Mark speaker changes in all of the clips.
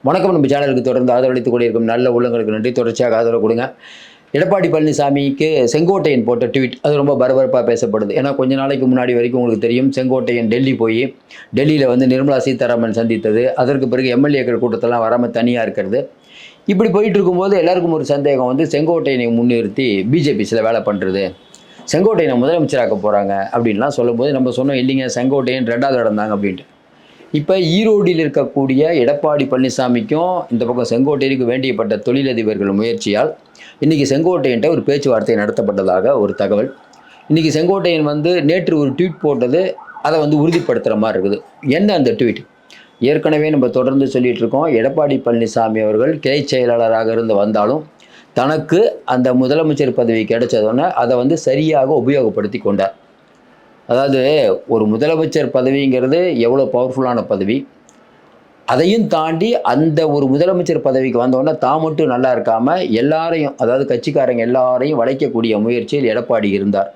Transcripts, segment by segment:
Speaker 1: வணக்கம். நம்ம சேனலுக்கு தொடர்ந்து ஆதரவளித்துக் கொண்டிருக்கும் நல்ல உள்ளங்களுக்கு நன்றி. தொடர்ச்சியாக ஆதரவு கொடுங்க. எடப்பாடி பழனிசாமிக்கு செங்கோட்டையன் போட்ட ட்வீட் அது ரொம்ப பரபரப்பாக பேசப்படுது. ஏன்னா கொஞ்ச நாளைக்கு முன்னாடி வரைக்கும் உங்களுக்கு தெரியும், செங்கோட்டையன் டெல்லி போய் டெல்லியில் வந்து நிர்மலா சீதாராமன் சந்தித்தது, அதற்கு பிறகு எம்எல்ஏக்கள் கூட்டத்தெல்லாம் வராமல் தனியாக இருக்கிறது. இப்படி போயிட்டு இருக்கும்போது எல்லாருக்கும் ஒரு சந்தேகம் வந்து செங்கோட்டையனை முன்னிறுத்தி பிஜேபி சில வேலை பண்ணுறது, செங்கோட்டையனை முதலமைச்சராக்க போகிறாங்க அப்படின்லாம் சொல்லும்போது நம்ம சொன்னோம், இல்லைங்க செங்கோட்டையன் 2வது இடம் தாங்க அப்படின்ட்டு. இப்போ ஈரோடில் இருக்கக்கூடிய எடப்பாடி பழனிசாமிக்கும் இந்த பக்கம் செங்கோட்டையனுக்கு வேண்டியப்பட்ட தொழிலதிபர்கள் முயற்சியால் இன்றைக்கி செங்கோட்டையன்ட்ட ஒரு பேச்சுவார்த்தை நடத்தப்பட்டதாக ஒரு தகவல். இன்றைக்கி செங்கோட்டையன் வந்து நேற்று ஒரு ட்வீட் போட்டது அதை வந்து உறுதிப்படுத்துகிற மாதிரி இருக்குது. என்ன அந்த ட்வீட்? ஏற்கனவே நம்ம தொடர்ந்து சொல்லிகிட்டு இருக்கோம், எடப்பாடி பழனிசாமி அவர்கள் கிளை செயலாளராக இருந்து வந்தாலும் தனக்கு அந்த முதலமைச்சர் பதவி கிடைச்சதோன்னே அதை வந்து சரியாக உபயோகப்படுத்தி கொண்டார். அதாவது ஒரு முதலமைச்சர் பதவிங்கிறது எவ்வளோ பவர்ஃபுல்லான பதவி, அதையும் தாண்டி அந்த ஒரு முதலமைச்சர் பதவிக்கு வந்தோடனே தான் மட்டும் நல்லா இருக்காமல் எல்லாரையும், அதாவது கட்சிக்காரங்க எல்லாரையும் வளைக்கக்கூடிய முயற்சியில் எடப்பாடி இருந்தார்.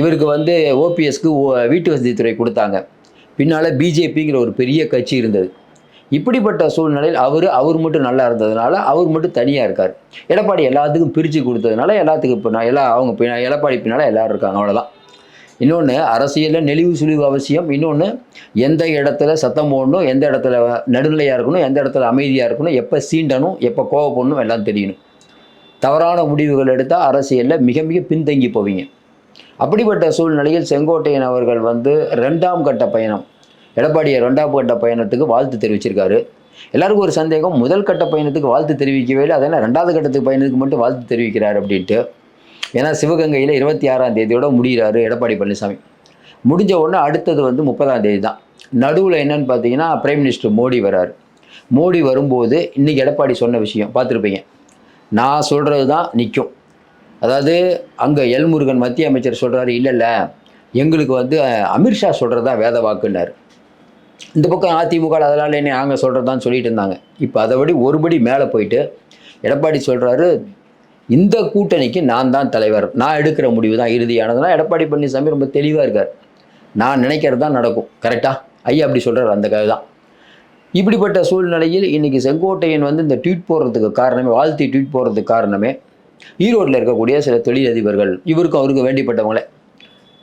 Speaker 1: இவருக்கு வந்து ஓபிஎஸ்க்கு வீட்டு வசதித்துறை கொடுத்தாங்க, பின்னால் பிஜேபிங்கிற ஒரு பெரிய கட்சி இருந்தது. இப்படிப்பட்ட சூழ்நிலையில் அவர் மட்டும் நல்லா இருந்ததுனால அவர் மட்டும் தனியாக இருக்கார். எடப்பாடி எல்லாத்துக்கும் பிரித்து கொடுத்ததுனால எல்லாத்துக்கும் இப்போ அவங்க எடப்பாடி பின்னால் எல்லோரும் இருக்காங்க, அவ்வளோதான். இன்னொன்று, அரசியலில் நெளிவு சுழிவு அவசியம். இன்னொன்று, எந்த இடத்துல சத்தம் போடணும், எந்த இடத்துல நடுநிலையாக இருக்கணும், எந்த இடத்துல அமைதியாக இருக்கணும், எப்போ சீண்டணும், எப்போ கோவப்படணும் எல்லாம் தெரியணும். தவறான முடிவுகள் எடுத்தால் அரசியலில் மிக மிக பின்தங்கி போவீங்க. அப்படிப்பட்ட சூழ்நிலையில் செங்கோட்டையன் அவர்கள் வந்து 2ஆம் கட்ட பயணம், எடப்பாடியை 2ஆம் கட்ட பயணத்துக்கு வாழ்த்து தெரிவிச்சிருக்காரு. எல்லாருக்கும் ஒரு சந்தேகம், முதல் கட்ட பயணத்துக்கு வாழ்த்து தெரிவிக்கவே இல்லை, அதனால் 2வது கட்டத்துக்கு பயணத்துக்கு மட்டும் வாழ்த்து தெரிவிக்கிறார் அப்படின்ட்டு. ஏன்னா சிவகங்கையில் 26ஆம் தேதியோட முடிகிறாரு எடப்பாடி பழனிசாமி. முடிஞ்ச உடனே அடுத்தது வந்து 30ஆம் தேதி தான். நடுவில் என்னன்னு பார்த்தீங்கன்னா பிரைம் மினிஸ்டர் மோடி வராரு. மோடி வரும்போது இன்றைக்கி எடப்பாடி சொன்ன விஷயம் பார்த்துருப்பீங்க, நான் சொல்கிறது தான் நிற்கும். அதாவது அங்கே எல்முருகன் மத்திய அமைச்சர் சொல்கிறாரு, இல்லை எங்களுக்கு வந்து அமித்ஷா சொல்கிறது தான் வேத வாக்குன்னார். இந்த பக்கம் அதிமுக அதனால் என்ன நாங்கள் சொல்கிறது தான் சொல்லிட்டு இருந்தாங்க. இப்போ அதை ஒருபடி மேலே போயிட்டு எடப்பாடி சொல்கிறாரு, இந்த கூட்டணிக்கு நான் தான் தலைவர், நான் எடுக்கிற முடிவு தான் இறுதியானதுனா எடப்பாடி பழனிசாமி ரொம்ப தெளிவாக இருக்கார். நான் நினைக்கிறது தான் நடக்கும், கரெக்டாக ஐயா அப்படி சொல்கிறார், அந்த கதை தான். இப்படிப்பட்ட சூழ்நிலையில் இன்றைக்கி செங்கோட்டையன் வந்து இந்த ட்வீட் போடுறதுக்கு காரணமே, வாழ்த்தி ட்வீட் போடுறதுக்கு காரணமே ஈரோட்டில் இருக்கக்கூடிய சில தொழிலதிபர்கள், இவருக்கும் அவருக்கு வேண்டிப்பட்டவங்களே.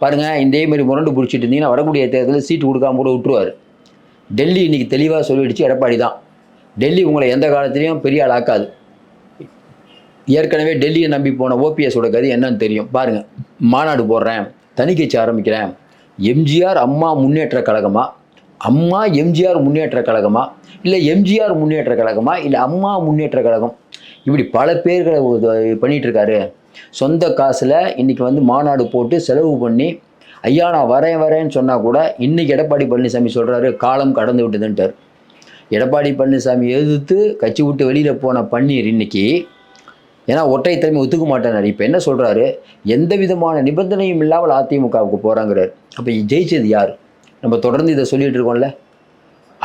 Speaker 1: பாருங்கள், இதேமாரி முரண்டு பிடிச்சிட்டு இருந்தீங்கன்னா வரக்கூடிய தேர்தலில் சீட்டு கொடுக்காம கூட விட்டுருவார். டெல்லி இன்றைக்கி தெளிவாக சொல்லிடுச்சு, எடப்பாடி தான் டெல்லி உங்களை எந்த காலத்துலேயும் பெரிய ஆள் ஆக்காது. ஏற்கனவே டெல்லியை நம்பி போன ஓபிஎஸோட கதி என்னன்னு தெரியும். பாருங்கள், மாநாடு போடுறேன், தனி கட்சி ஆரம்பிக்கிறேன், எம்ஜிஆர் அம்மா முன்னேற்ற கழகமா, அம்மா எம்ஜிஆர் முன்னேற்ற கழகமா, இல்லை எம்ஜிஆர் முன்னேற்ற கழகமா, இல்லை அம்மா முன்னேற்ற கழகம், இப்படி பல பேர்களை பண்ணிகிட்ருக்காரு. சொந்த காசில் இன்றைக்கி வந்து மாநாடு போட்டு செலவு பண்ணி, ஐயா நான் வரேன்னு சொன்னால் கூட இன்றைக்கி எடப்பாடி பழனிசாமி சொல்கிறாரு காலம் கடந்து விட்டுதுன்ட்டார். எடப்பாடி பழனிசாமி எதிர்த்து கட்சி விட்டு வெளியில் போன பன்னீர் இன்றைக்கி, ஏன்னா ஒற்றை தலைமை ஒத்துக்க மாட்டேனார். இப்போ என்ன சொல்கிறாரு, எந்த விதமான நிபந்தனையும் இல்லாமல் அதிமுகவுக்கு போகிறாங்கிறார். அப்போ ஜெயிச்சது யார்? நம்ம தொடர்ந்து இதை சொல்லிகிட்டு இருக்கோம்ல.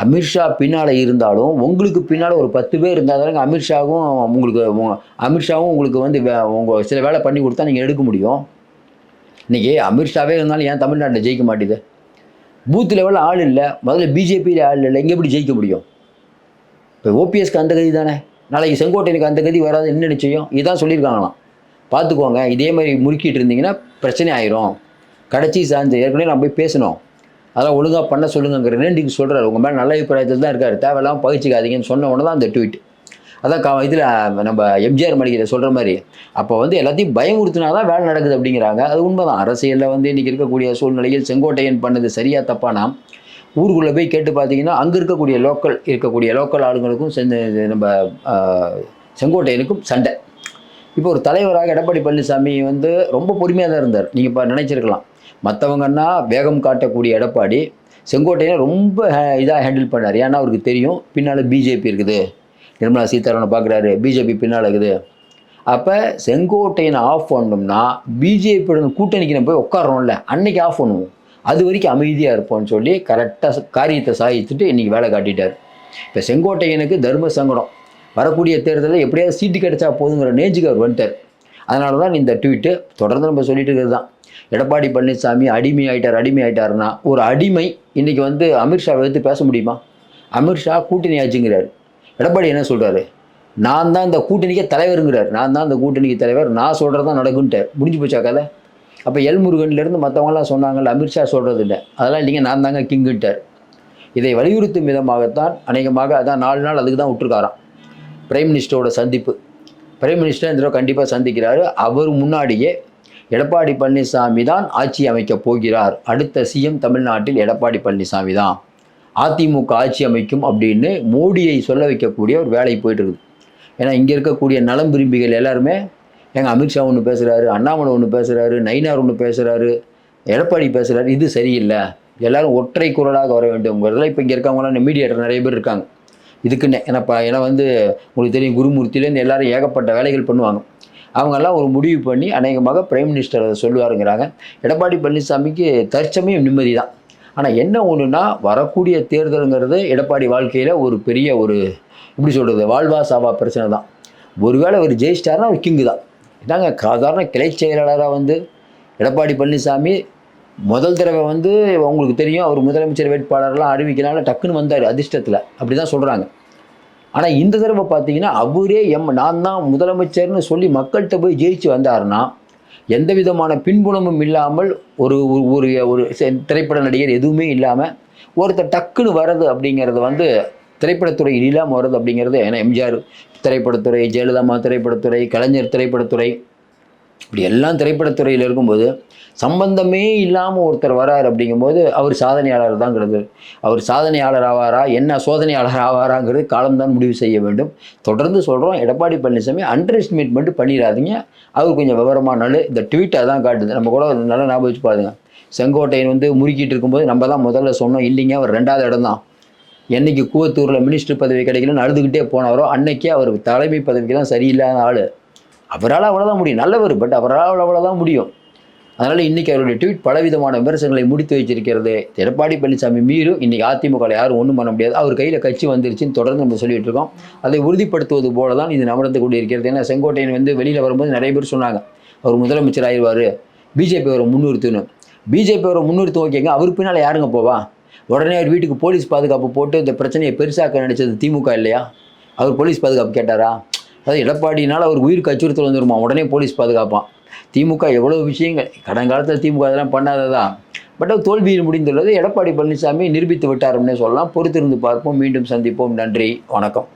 Speaker 1: அமித்ஷா பின்னால் இருந்தாலும் உங்களுக்கு பின்னால் ஒரு 10 பேர் இருந்தால் தானே அமித்ஷாவும் உங்களுக்கு வந்து உங்கள் சில வேலை பண்ணி கொடுத்தா நீங்கள் எடுக்க முடியும். இன்றைக்கி அமித்ஷாவே இருந்தாலும் ஏன் தமிழ்நாட்டில் ஜெயிக்க மாட்டேது? பூத் லெவலில் ஆள் இல்லை, முதல்ல பிஜேபியில் ஆள் இல்லை, இங்கே எப்படி ஜெயிக்க முடியும்? இப்போ ஓபிஎஸ்க்கு அந்த கதி தானே, நாளைக்கு செங்கோட்டையனுக்கு அந்த கதி வராது, என்ன நிச்சயம்? இதுதான் சொல்லியிருக்காங்களாம். பார்த்துக்கோங்க, இதே மாதிரி முறுக்கிட்டு இருந்தீங்கன்னா பிரச்சனை ஆயிரும். கடைசி சார்ந்து ஏற்கனவே நான் போய் பேசணும், அதெல்லாம் ஒழுங்காக பண்ண சொல்லுங்கிற ரெண்டுக்கு சொல்கிறார். உங்கள் மேலே நல்ல அபிப்பிராயத்தில் தான் இருக்கார், தேவையில்லாமல் பகிச்சிக்காதீங்கன்னு சொன்ன உடனே தான் அந்த ட்வீட். அதான் இதில் நம்ம எம்ஜிஆர் மளிகையில் சொல்கிற மாதிரி, அப்போ வந்து எல்லாத்தையும் பயமுறுத்தினா தான் வேலை நடக்குது அப்படிங்கிறாங்க. அது உண்மைதான். அரசியலில் வந்து இன்றைக்கி இருக்கக்கூடிய சூழ்நிலையில் செங்கோட்டையன் பண்ணது சரியாக தப்பானா ஊருக்குள்ளே போய் கேட்டு பார்த்தீங்கன்னா அங்கே இருக்கக்கூடிய லோக்கல் ஆளுங்களுக்கும் நம்ம செங்கோட்டையனுக்கும் சண்டை. இப்போ ஒரு தலைவராக எடப்பாடி பழனிசாமி வந்து ரொம்ப பொறுமையாக தான் இருந்தார். நீங்கள் இப்போ நினச்சிருக்கலாம், மற்றவங்கன்னா வேகம் காட்டக்கூடிய எடப்பாடி செங்கோட்டையனை ரொம்ப இதாக ஹேண்டில் பண்ணார். ஏன்னா அவருக்கு தெரியும் பின்னால் பிஜேபி இருக்குது, நிர்மலா சீதாராமனை பார்க்குறாரு, பிஜேபி பின்னால் இருக்குது. அப்போ செங்கோட்டையனை ஆஃப் பண்ணோம்னா பிஜேபியோட கூட்டணிக்கு நம்ம போய் உட்காரோம்ல, அன்னைக்கு ஆஃப் பண்ணுவோம், அது வரைக்கும் அமைதியாக இருப்போம்னு சொல்லி கரெக்டாக காரியத்தை சாதிச்சுட்டு இன்றைக்கி வேலை காட்டிட்டார். இப்போ செங்கோட்டையனுக்கு தர்ம சங்கடம், வரக்கூடிய தேர்தலில் எப்படியாவது சீட்டு கிடைச்சா போதுங்கிற நேஞ்சுக்கு அவர் வந்துட்டார். அதனால தான் இந்த ட்வீட்டு தொடர்ந்து நம்ம சொல்லிட்டு இருக்கிறது தான். எடப்பாடி பழனிசாமி அடிமை ஆகிட்டாருன்னா, ஒரு அடிமை இன்றைக்கி வந்து அமித்ஷாவை எடுத்து பேச முடியுமா? அமித்ஷா கூட்டணி ஆச்சுங்கிறார். எடப்பாடி என்ன சொல்கிறாரு, நான் தான் இந்த கூட்டணிக்கே தலைவருங்கிறார். நான் தான் இந்த கூட்டணிக்கு தலைவர், நான் சொல்கிறது தான் நடக்குன்ட்டார். முடிஞ்சு போச்சா கதை? அப்போ எல்முருகன்லேருந்து மற்றவங்களாம் சொன்னாங்கல்ல, அமித்ஷா சொல்கிறது இல்லை, அதெல்லாம் இல்லைங்க, நான் தாங்க கிங்குன்ட்டார். இதை வலியுறுத்தும் விதமாகத்தான் அநேகமாக அதான் 4 நாள் அதுக்கு தான் விட்டுருக்காராம் பிரைம் மினிஸ்டரோட சந்திப்பு. பிரைம் மினிஸ்டர் இந்த தடவை கண்டிப்பாக சந்திக்கிறாரு. அவர் முன்னாடியே எடப்பாடி பழனிசாமி தான் ஆட்சி அமைக்கப் போகிறார், அடுத்த சிஎம் தமிழ்நாட்டில் எடப்பாடி பழனிசாமி தான், அதிமுக ஆட்சி அமைக்கும் அப்படின்னு மோடியை சொல்ல வைக்கக்கூடிய ஒரு வேலை போயிட்டு இருக்குது. ஏன்னா இங்கே இருக்கக்கூடிய நலம் விரும்பிகள் எல்லாருமே எங்கள் அமித்ஷா ஒன்று பேசுகிறாரு, அண்ணாமலை ஒன்று பேசுகிறாரு, நயினார் ஒன்று பேசுகிறாரு, எடப்பாடி பேசுகிறாரு, இது சரியில்லை, எல்லோரும் ஒற்றை குரலாக வர வேண்டும்ங்கிறதுல இப்போ இங்கே இருக்கவங்களாம் மீடியேட்டர் நிறைய பேர் இருக்காங்க இதுக்குன்னு. ஏன்னா வந்து உங்களுக்கு தெரியும், குருமூர்த்தியிலேருந்து எல்லோரும் ஏகப்பட்ட வேலைகள் பண்ணுவாங்க. அவங்கெல்லாம் ஒரு முடிவு பண்ணி அநேகமாக பிரைம் மினிஸ்டர் அதை சொல்லுவாருங்கிறாங்க. எடப்பாடி பழனிசாமிக்கு தற்சமயம் நிம்மதி தான். ஆனால் என்ன ஒன்றுனா, வரக்கூடிய தேர்தலுங்கிறது எடப்பாடி வாழ்க்கையில் ஒரு பெரிய எப்படி சொல்கிறது, வாழ்வா சாவா பிரச்சனை தான். ஒருவேளை அவர் ஜெயிச்சிட்டாருன்னா ஒரு கிங்கு தான். இதாங்க சாதாரண கிளை செயலாளராக வந்து எடப்பாடி பழனிசாமி முதல் தடவை வந்து உங்களுக்கு தெரியும், அவர் முதலமைச்சர் வேட்பாளர்லாம் அறிவிக்கனால டக்குன்னு வந்தார் அதிர்ஷ்டத்தில், அப்படி தான் சொல்கிறாங்க. ஆனால் இந்த தடவை பார்த்தீங்கன்னா அவரே நான் தான் முதலமைச்சர்னு சொல்லி மக்கள்கிட்ட போய் ஜெயிச்சு வந்தாருன்னா, எந்த விதமான பின்புலமும் இல்லாமல் ஒரு ஒரு ஒரு திரைப்பட நடிகர் எதுவுமே இல்லாமல் ஒருத்தர் டக்குன்னு வர்றது அப்படிங்கிறது வந்து திரைப்படத்துறை இல்லாமல் வர்றது அப்படிங்கிறது. ஏன்னா எம்ஜிஆர் திரைப்படத்துறை, ஜெயலலிதா திரைப்படத்துறை, கலைஞர் திரைப்படத்துறை, இப்படி எல்லாம் திரைப்படத்துறையில் இருக்கும்போது சம்பந்தமே இல்லாமல் ஒருத்தர் வரார் அப்படிங்கும்போது அவர் சாதனையாளர் தாங்கிறது. அவர் சாதனையாளர் ஆவாரா, என்ன சோதனையாளர் ஆவாராங்கிறது காலம்தான் முடிவு செய்ய வேண்டும். தொடர்ந்து சொல்கிறோம், எடப்பாடி பழனிசாமி அண்டர் எஸ்டிமேட் மட்டும் பண்ணிடாதீங்க. அவர் கொஞ்சம் விவரமானாலும் இந்த ட்வீட்டை தான் காட்டுது. நம்ம கூட நல்லா ஞாபகம் வச்சு பாருங்க, செங்கோட்டையன் வந்து முறுக்கிட்டு இருக்கும்போது நம்ம தான் முதல்ல சொன்னோம், இல்லைங்க அவர் 2வது இடம் தான். என்னைக்கு கூவத்தூரில் மினிஸ்டர் பதவி கிடைக்கலன்னு அழுதுகிட்டே போனவரோ அன்னைக்கே அவர் தலைமை பதவிக்கு தான் சரியில்லாத ஆள். அவரால் அவ்வளோதான் முடியும், நல்லவர், பட் அவரால் அவ்வளோதான் முடியும். அதனால் இன்றைக்கி அவருடைய ட்வீட் பலவிதமான விமர்சனங்களை முடித்து வச்சிருக்கிறது. எடப்பாடி பழனிசாமி மீறும் இன்றைக்கி அதிமுக யாரும் ஒன்றும் பண்ண முடியாது, அவர் கையில் கட்சி வந்துருச்சுன்னு தொடர்ந்து நம்ம சொல்லிகிட்டு இருக்கோம். அதை உறுதிப்படுத்துவது போல தான் இது நடந்து கொண்டு இருக்கிறது. ஏன்னா செங்கோட்டையன் வந்து வெளியில் வரும்போது நிறைய பேர் சொன்னாங்க அவர் முதலமைச்சர் ஆயிடுவார், பிஜேபி அவரை முன்னிறுத்துன்னு. பிஜேபி அவரை முன்னிறுத்து ஓகேங்க, அவர் பின்னால் யாருங்க போவா? உடனே அவர் வீட்டுக்கு போலீஸ் பாதுகாப்பு போட்டு இந்த பிரச்சனையை பெருசாக்க நினைச்சது திமுக இல்லையா? அவர் போலீஸ் பாதுகாப்பு கேட்டாரா? அதாவது எடப்பாடினால் அவர் உயிருக்கு அச்சுறுத்தல் வந்துருமா, உடனே போலீஸ் பாதுகாப்பான். திமுக எவ்வளோ விஷயங்கள் கடங்காலத்தில் திமுக அதெல்லாம் பண்ணாததான், பட் அவர் தோல்வியில் முடிந்துள்ளது. எடப்பாடி பழனிசாமி நிரூபித்து விட்டாருன்னே சொல்லலாம். பொறுத்திருந்து பார்ப்போம், மீண்டும் சந்திப்போம். நன்றி, வணக்கம்.